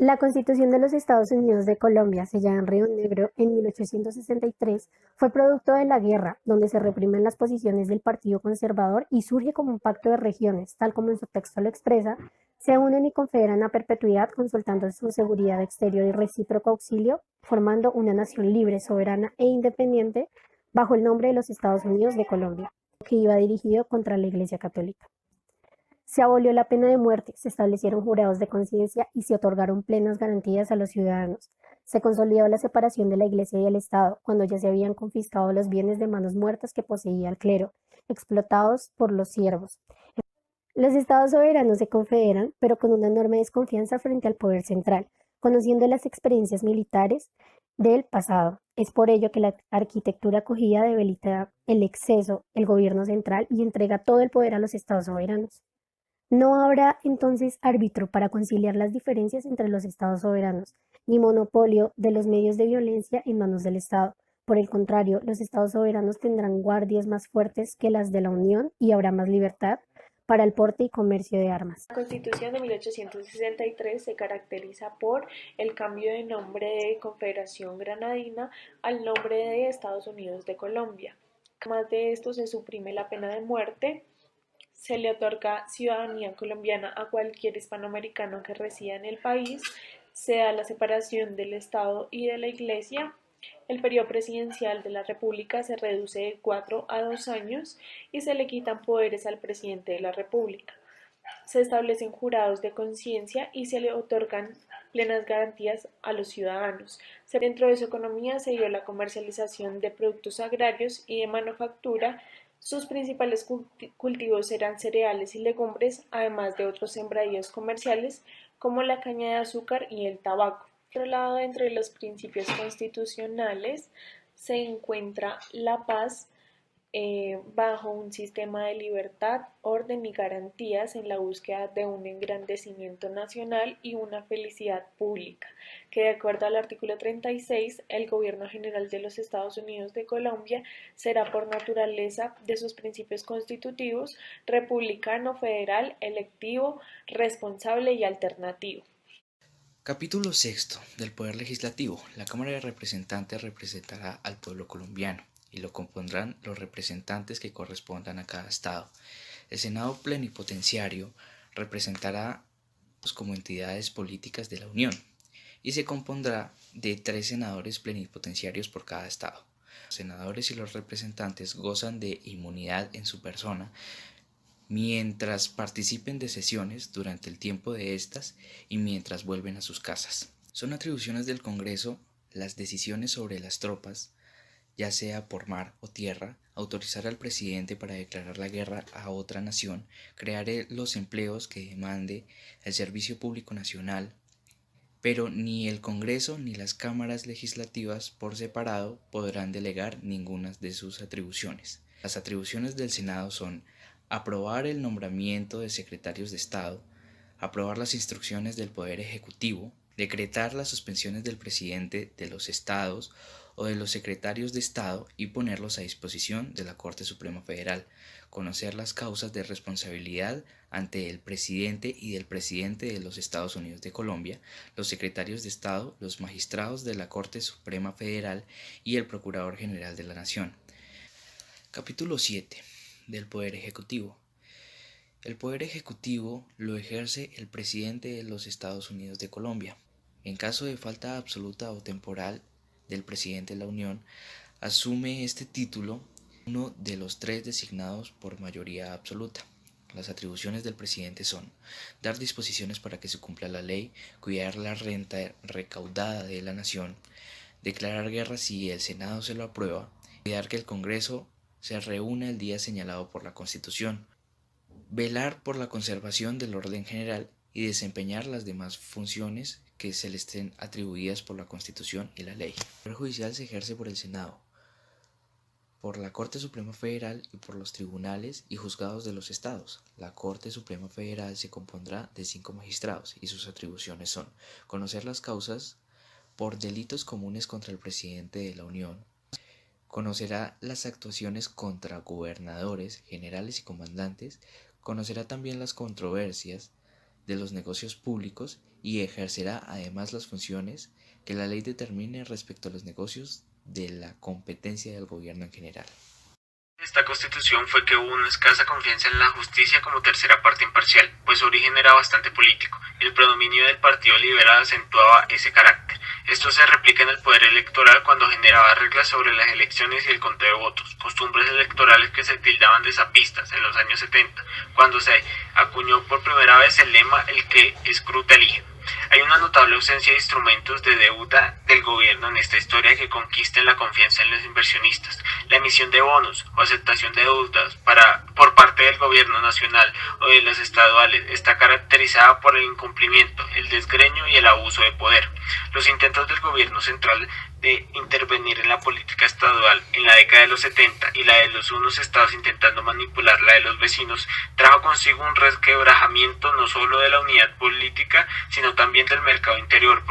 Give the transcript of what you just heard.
La Constitución de los Estados Unidos de Colombia, sellada en Río Negro en 1863, fue producto de la guerra, donde se reprimen las posiciones del Partido Conservador y surge como un pacto de regiones, tal como en su texto lo expresa, se unen y confederan a perpetuidad consultando su seguridad exterior y recíproco auxilio, formando una nación libre, soberana e independiente bajo el nombre de los Estados Unidos de Colombia, que iba dirigido contra la Iglesia Católica. Se abolió la pena de muerte, se establecieron jurados de conciencia y se otorgaron plenas garantías a los ciudadanos. Se consolidó la separación de la Iglesia y el Estado, cuando ya se habían confiscado los bienes de manos muertas que poseía el clero, explotados por los siervos. Los estados soberanos se confederan, pero con una enorme desconfianza frente al poder central, conociendo las experiencias militares del pasado. Es por ello que la arquitectura acogida debilita el exceso, el gobierno central y entrega todo el poder a los estados soberanos. No habrá entonces árbitro para conciliar las diferencias entre los estados soberanos, ni monopolio de los medios de violencia en manos del Estado. Por el contrario, los estados soberanos tendrán guardias más fuertes que las de la Unión y habrá más libertad para el porte y comercio de armas. La Constitución de 1863 se caracteriza por el cambio de nombre de Confederación Granadina al nombre de Estados Unidos de Colombia. Además de esto, se suprime la pena de muerte, se le otorga ciudadanía colombiana a cualquier hispanoamericano que resida en el país, se da la separación del Estado y de la Iglesia, el periodo presidencial de la República se reduce de 4 a 2 años y se le quitan poderes al presidente de la República. Se establecen jurados de conciencia y se le otorgan plenas garantías a los ciudadanos. Dentro de su economía se dio la comercialización de productos agrarios y de manufactura. Sus principales cultivos eran cereales y legumbres, además de otros sembradíos comerciales como la caña de azúcar y el tabaco. Por otro lado, entre los principios constitucionales se encuentra la paz, bajo un sistema de libertad, orden y garantías en la búsqueda de un engrandecimiento nacional y una felicidad pública, que de acuerdo al artículo 36, el Gobierno General de los Estados Unidos de Colombia será por naturaleza de sus principios constitutivos republicano, federal, electivo, responsable y alternativo. Capítulo sexto del Poder Legislativo. La Cámara de Representantes representará al pueblo colombiano y lo compondrán los representantes que correspondan a cada estado. El Senado plenipotenciario representará como entidades políticas de la Unión y se compondrá de 3 senadores plenipotenciarios por cada estado. Los senadores y los representantes gozan de inmunidad en su persona mientras participen de sesiones durante el tiempo de estas y mientras vuelven a sus casas. Son atribuciones del Congreso las decisiones sobre las tropas, ya sea por mar o tierra, autorizar al presidente para declarar la guerra a otra nación, crear los empleos que demande el Servicio Público Nacional, pero ni el Congreso ni las cámaras legislativas por separado podrán delegar ninguna de sus atribuciones. Las atribuciones del Senado son aprobar el nombramiento de secretarios de Estado, aprobar las instrucciones del Poder Ejecutivo, decretar las suspensiones del presidente de los estados o de los secretarios de Estado y ponerlos a disposición de la Corte Suprema Federal, conocer las causas de responsabilidad ante el presidente y del presidente de los Estados Unidos de Colombia, los secretarios de Estado, los magistrados de la Corte Suprema Federal y el Procurador General de la Nación. Capítulo 7 del Poder Ejecutivo. El Poder Ejecutivo lo ejerce el presidente de los Estados Unidos de Colombia. En caso de falta absoluta o temporal del presidente de la Unión, asume este título uno de los 3 designados por mayoría absoluta. Las atribuciones del presidente son dar disposiciones para que se cumpla la ley, cuidar la renta recaudada de la nación, declarar guerra si el Senado se lo aprueba, cuidar que el Congreso se reúna el día señalado por la Constitución, velar por la conservación del orden general y desempeñar las demás funciones que se le estén atribuidas por la Constitución y la ley. El Poder Judicial se ejerce por el Senado, por la Corte Suprema Federal y por los tribunales y juzgados de los estados. La Corte Suprema Federal se compondrá de 5 magistrados y sus atribuciones son conocer las causas por delitos comunes contra el presidente de la Unión, conocerá las actuaciones contra gobernadores, generales y comandantes, conocerá también las controversias de los negocios públicos y ejercerá además las funciones que la ley determine respecto a los negocios de la competencia del gobierno en general. Esta constitución fue que hubo una escasa confianza en la justicia como tercera parte imparcial, pues su origen era bastante político. El predominio del Partido Liberal acentuaba ese carácter. Esto se replica en el poder electoral cuando generaba reglas sobre las elecciones y el conteo de votos, costumbres electorales que se tildaban de zapistas en los años 70, cuando se acuñó por primera vez el lema "el que escruta elige". Hay una notable ausencia de instrumentos de deuda del gobierno en esta historia que conquisten la confianza en los inversionistas. La emisión de bonos o aceptación de deudas por parte del gobierno nacional o de las estaduales está caracterizada por el incumplimiento, el desgreño y el abuso de poder. Los intentos del gobierno central de intervenir en la política estadual en la década de los 70 y la de los unos estados intentando manipular la de los vecinos trajo consigo un resquebrajamiento no solo de la unidad política, sino también del mercado interior.